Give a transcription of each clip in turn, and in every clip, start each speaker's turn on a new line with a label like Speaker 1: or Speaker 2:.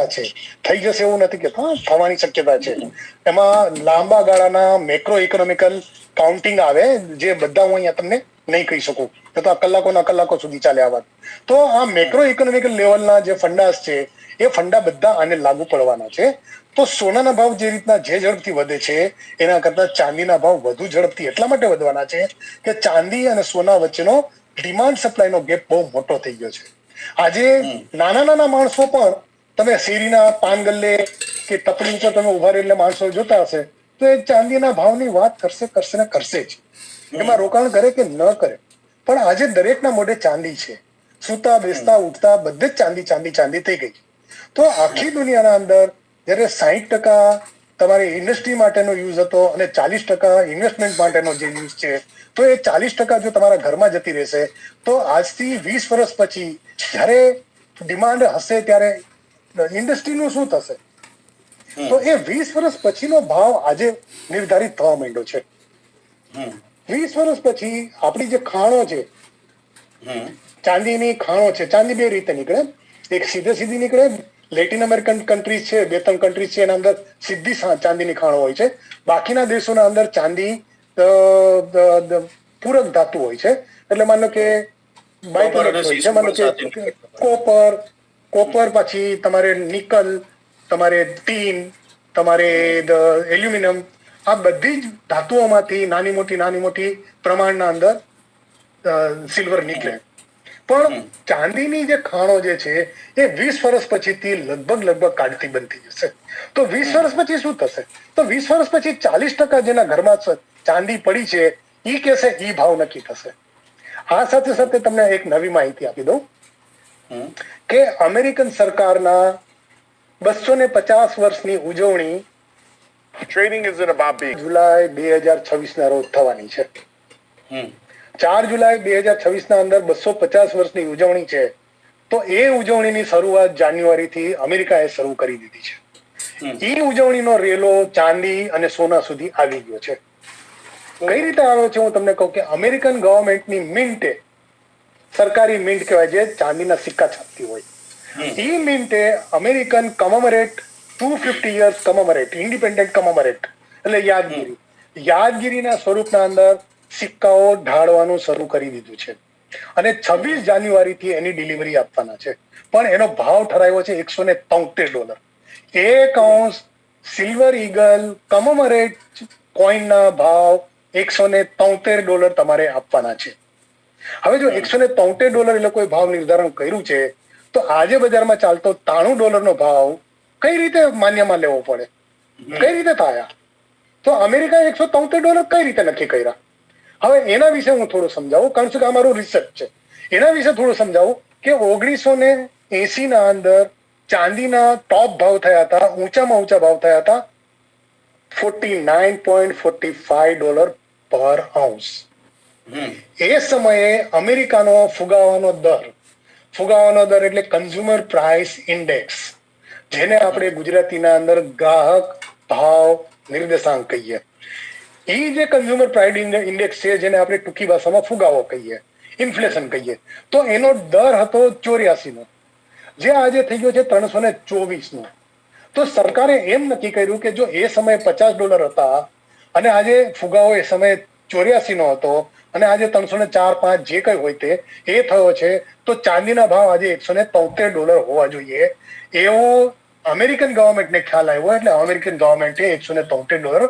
Speaker 1: શક્યતા છે, થઈ જશે એવું નથી કે થવાની શક્યતા છે. એમાં લાંબા ગાળાના મેક્રો ઇકોનોમિકલ કાઉન્ટિંગ આવે, જે બધા હું અહીંયા તમને નહીં કહી શકું, તો કલાકોના કલાકો સુધી ચાલે આ વાત. તો આ મેક્રો ઇકોનોમિકલ લેવલના જે ફંડાસ છે એ ફંડા બધા આને લાગુ પડવાના છે. તો સોનાના ભાવ જે રીતના જે ઝડપથી વધે છે એના કરતા ચાંદીના ભાવ વધુ ઝડપથી એટલા માટે વધવાના છે કે ચાંદી અને સોના વચ્ચેનો ડિમાન્ડ સપ્લાયનો ગેપ બહુ મોટો થઈ ગયો છે. આજે નાના નાના માણસો પણ, તમે શેરીના પાન ગલ્લે કે ટપરી ઉપર તમે ઉભા રહેલા માણસો જોતા હશે તો એ ચાંદીના ભાવની વાત કરશે ને કરશે જ. એમાં રોકાણ કરે કે ન કરે, પણ આજે દરેકના મોઢે ચાંદી છે. સુતા બેસતા ઉઠતા બધે જ ચાંદી ચાંદી ચાંદી થઈ ગઈ. તો આખી દુનિયાના અંદર જ્યારે 60% તમારી ઇન્ડસ્ટ્રી માટેનો યુઝ હતો અને 40% ઇન્વેસ્ટમેન્ટ માટેનો જે યુઝ છે, તો એ 40% જો તમારા ઘરમાં જતી રહેશે તો આજથી 20 વર્ષ પછી જ્યારે ડિમાન્ડ હશે ત્યારે ઇન્ડસ્ટ્રીનું શું થશે? તો એ 20 વર્ષ પછીનો ભાવ આજે નિર્ધારિત થવા માંડ્યો છે. 20 વર્ષ પછી આપણી જે ખાણો છે, ચાંદીની ખાણો છે, ચાંદી બે રીતે નીકળે, એક સીધી નીકળે. લેટિન અમેરિકન કન્ટ્રીઝ છે, 2-3 કન્ટ્રીઝ છે, એના અંદર સીધી ચાંદીની ખાણો હોય છે. બાકીના દેશોના અંદર ચાંદી પૂરક ધાતુ હોય છે. એટલે માનો કે બાય પ્રોડક્ટ હોય છે, માનો કે કોપર, પછી તમારે નિકલ, તમારે ટીન, તમારે એલ્યુમિનિયમ, આ બધી જ ધાતુઓમાંથી નાની મોટી પ્રમાણના અંદર સિલ્વર નીકળે. પણ ચાંદીની જે ખાણો જે છે એ 20 વર્ષ પછીથી લગભગ કાઢતી બનતી જશે. તો 20 વર્ષ પછી શું થશે? તો 20 વર્ષ પછી 40% જેના ઘરમાં ચાંદી પડી છે ઈ કહેશે ઈ ભાવ નક્કી થશે. આ સાથે તમને એક નવી માહિતી આપી દઉં કે અમેરિકન સરકારના 250 વર્ષની ઉજવણી જુલાઈ 2026 ના રોજ થવાની છે. 4 જુલાઈ 2026 ના અંદર 250 વર્ષની ઉજવણી છે. તો એ ઉજવણીની શરૂઆત જાન્યુઆરીથી અમેરિકાએ શરૂ કરી દીધી છે. એ ઉજવણીનો રેલો ચાંદી અને સોના સુધી આવી ગયો છે. કઈ રીતે આવ્યો છે હું તમને કહું કે અમેરિકન ગવર્મેન્ટની મિન્ટે, સરકારી મિન્ટ કહેવાય જે ચાંદીના સિક્કા છાપતી હોય, એ મિન્ટે અમેરિકન કમોમરેટ 250 years કમોમરેટ, ઇન્ડિપેન્ડન્ટ કમોમરેટ એટલે યાદગીરીના સ્વરૂપના અંદર સિક્કાઓ ઢાળવાનું શરૂ કરી દીધું છે. અને 26 જાન્યુઆરીથી એની ડિલિવરી આપવાના છે. પણ એનો ભાવ ઠરાવ્યો છે $173. 1 ounce સિલ્વર ઈગલ કમોમરેટ કોઈનના ભાવ $173 તમારે આપવાના છે. હવે જો $173 એ લોકોએ ભાવ નિર્ધારણ કર્યું છે, તો આજે બજારમાં ચાલતો $93 ભાવ કઈ રીતે માન્યમાં લેવો પડે? કઈ રીતે થાય? તો અમેરિકાએ $173 કઈ રીતે નક્કી કર્યા? હવે એના વિશે હું થોડું સમજાવું, કારણ કે આ મારું રિસર્ચ છે. એના વિશે થોડું સમજાવું કે 1980 ના અંદર ચાંદીના ટોપ ભાવ થયા હતા, ઊંચામાં ઊંચા ભાવ થયા હતા $49.45 પર આઉન્સ. એ સમયે અમેરિકાનો ફુગાવાનો દર એટલે કન્ઝ્યુમર પ્રાઇસ ઇન્ડેક્સ, જેને આપણે ગુજરાતીના અંદર ગ્રાહક ભાવ નિર્દેશાંક કહીએ, એ જે કન્ઝ્યુમર પ્રાઇસ ઇન્ડેક્સ છે, જેને આપણે ટૂંકી ભાષામાં ફુગાવો કહીએ, ઇન્ફ્લેશન કહીએ, તો એનો દર હતો 84 જે આજે થઈ ગયો છે 324 તો સરકારે એમ નક્કી કર્યું કે જો એ સમયે $50 હતા અને આજે ફુગાવો એ સમયે 84 હતો અને આજે 304-5 જે કઈ હોય તે એ થયો છે, તો ચાંદીના ભાવ આજે $173 હોવા જોઈએ એવો અમેરિકન ગવર્મેન્ટને ખ્યાલ આવ્યો. એટલે અમેરિકન ગવર્મેન્ટે $173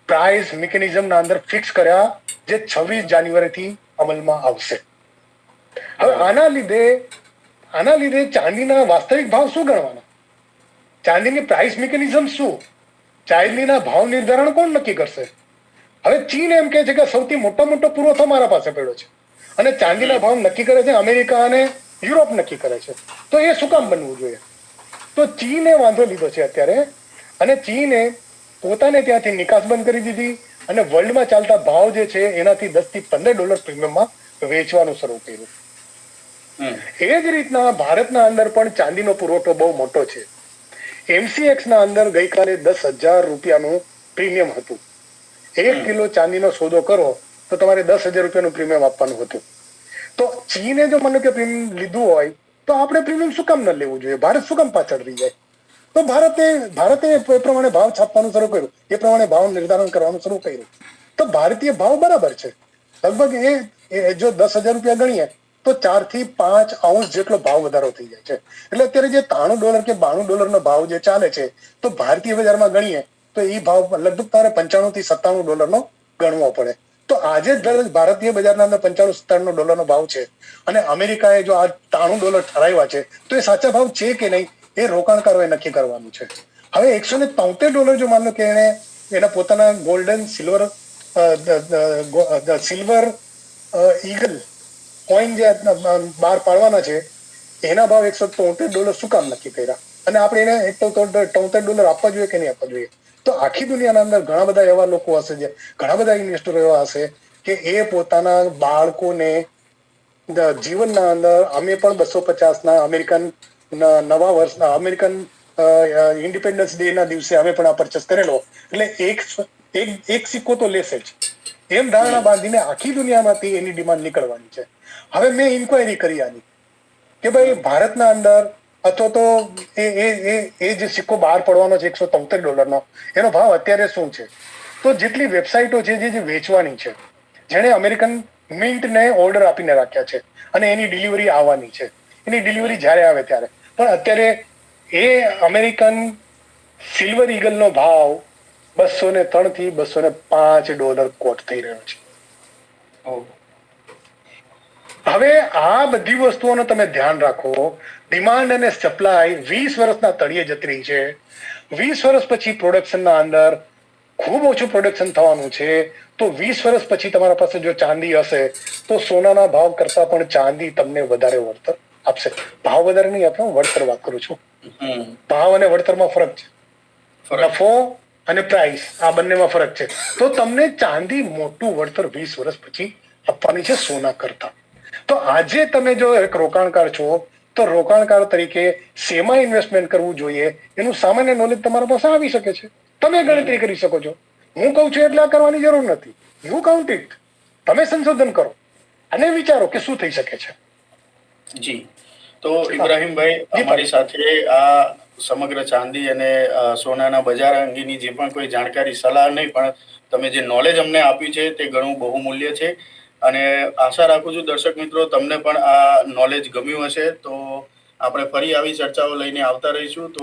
Speaker 1: પ્રાઇસ મિકેનિઝમના અંદર ફિક્સ કર્યા, જે 26 જાન્યુઆરીથી અમલમાં આવશે. હવે આના લીધે ચાંદીના વાસ્તવિક ભાવ શું ગણવાના? ચાંદીની પ્રાઇસ મિકેનિઝમ શું? ચાંદીના ભાવ નિર્ધારણ કોણ નક્કી કરશે? હવે ચીન એમ કે છે કે સૌથી મોટો પુરવઠો મારા પાસે પડ્યો છે અને ચાંદીના ભાવ નક્કી કરે છે અમેરિકા અને યુરોપ નક્કી કરે છે. તો એ શું કામ બનવું જોઈએ? તો ચીને વાંધો લીધો છે અત્યારે, અને ચીને પોતાને ત્યાંથી નિકાસ બંધ કરી દીધી અને વર્લ્ડમાં ચાલતા ભાવ જે છે એનાથી $10-15 પ્રીમિયમમાં વેચવાનું શરૂ કર્યું. એ જ રીતના ભારતના અંદર પણ ચાંદીનો પુરવઠો બહુ મોટો છે. MCX ના અંદર ગઈકાલે $10,000 પ્રીમિયમ હતું. 1 કિલો ચાંદીનો સોદો કરો તો તમારે $10,000 પ્રીમિયમ આપવાનું હતું. તો ચીને જો મને કે પ્રીમિયમ લીધું હોય તો આપણે પ્રીમિયમ શું કામ ન લેવું જોઈએ? ભારત શું કામ પાછળ રહી જાય? તો ભારતે એ પ્રમાણે ભાવ છાપવાનું શરૂ કર્યું, એ પ્રમાણે ભાવ નિર્ધારણ કરવાનું શરૂ કર્યું. તો ભારતીય ભાવ બરાબર છે. લગભગ એ જો 10,000 રૂપિયા ગણીએ તો 4 થી 5 અંશ જેટલો ભાવ વધારો થઈ જાય છે. એટલે અત્યારે જે $93 કે $92 ભાવ જે ચાલે છે, તો ભારતીય બજારમાં ગણીએ તો એ ભાવ લગભગ તારે $95 થી $97 ગણવો પડે. તો આજે ભારતીય બજારના અંદર $95-97 ભાવ છે, અને અમેરિકાએ જો આ $93 ઠરાવ્યા છે, તો એ સાચા ભાવ છે કે નહીં એ રોકાણકારોએ નક્કી કરવાનું છે. હવે $173 જો માનો કે એના પોતાના ગોલ્ડન સિલ્વર ઈગલ કોઈન જે બહાર પાડવાના છે, એના ભાવ $173 શું કામ નક્કી કર્યા, અને આપણે એને $73 આપવા જોઈએ કે નહીં આપવા જોઈએ? તો આખી દુનિયાના અંદર ઘણા બધા એવા લોકો હશે, જે ઘણા બધા ઇન્વેસ્ટરો એવા હશે કે એ પોતાના બાળકોને જીવનના અંદર, અમે પણ 250 અમેરિકન નવા વર્ષના અમેરિકન ઇન્ડિપેન્ડન્સ ડે ના દિવસે અમે પણ આ પરચેસ કરેલો, એટલે એક સિક્કો તો લેશે જ, એમ ધારણા બાંધીને આખી દુનિયામાંથી એની ડિમાન્ડ નીકળવાની છે. હવે મેં ઇન્ક્વાયરી કરી આની કે ભાઈ ભારતના અંદર અથવા તો એ જે સિક્કો બહાર પડવાનો છે $173 એનો ભાવ અત્યારે શું છે? તો જેટલી વેબસાઇટો છે જે વેચવાની છે, જેણે અમેરિકન મિન્ટને ઓર્ડર આપીને રાખ્યા છે અને એની ડિલિવરી આવવાની છે, એની ડિલિવરી જ્યારે આવે ત્યારે, પણ અત્યારે એ અમેરિકન સિલ્વર ઈગલનો ભાવ $203 થી $205 કોટ થઈ રહ્યો છે. હવે આ બધી વસ્તુઓનો તમે ધ્યાન રાખો. ડિમાન્ડ અને સપ્લાય 20 વર્ષના તળિયે જતી રહી છે. 20 વર્ષ પછી પ્રોડક્શનના અંદર ખૂબ ઓછું પ્રોડક્શન થવાનું છે. તો 20 વર્ષ પછી તમારા પાસે જો ચાંદી હશે તો સોનાના ભાવ કરતા પણ ચાંદી તમને વધારે વળતર આપશે. ભાવ વધારે નહીં આપે, હું વળતર વાત કરું છું. ભાવ અને વળતરમાં ફરક છે. નફો અને પ્રાઇસ આ બંનેમાં ફરક છે. તો તમને ચાંદી મોટું વળતર 20 વર્ષ પછી આપવાની છે સોના કરતા. તો આજે તમે જો એક રોકાણકાર છો, તો રોકાણકાર તરીકે શેમાં ઇન્વેસ્ટમેન્ટ કરવું જોઈએ એનું સામાન્ય નોલેજ તમારા પાસે આવી શકે છે. તમે ગણતરી કરી શકો છો. હું કહું છું એટલે આ કરવાની જરૂર નથી. You count it. તમે સંશોધન કરો અને વિચારો કે શું થઈ શકે છે.
Speaker 2: જી, તો ઇબ્રાહીમભાઈ, અમારી સાથે આ સમગ્ર ચાંદી અને સોનાના બજાર અંગેની જે પણ કોઈ જાણકારી, સલાહ નહીં, પણ તમે જે નોલેજ અમને આપ્યું છે તે ઘણું બહુમૂલ્ય છે. અને આશા રાખું છું દર્શક મિત્રો તમને પણ આ નોલેજ ગમ્યું હશે. તો આપણે ફરી આવી ચર્ચાઓ લઈને આવતા રહીશું. તો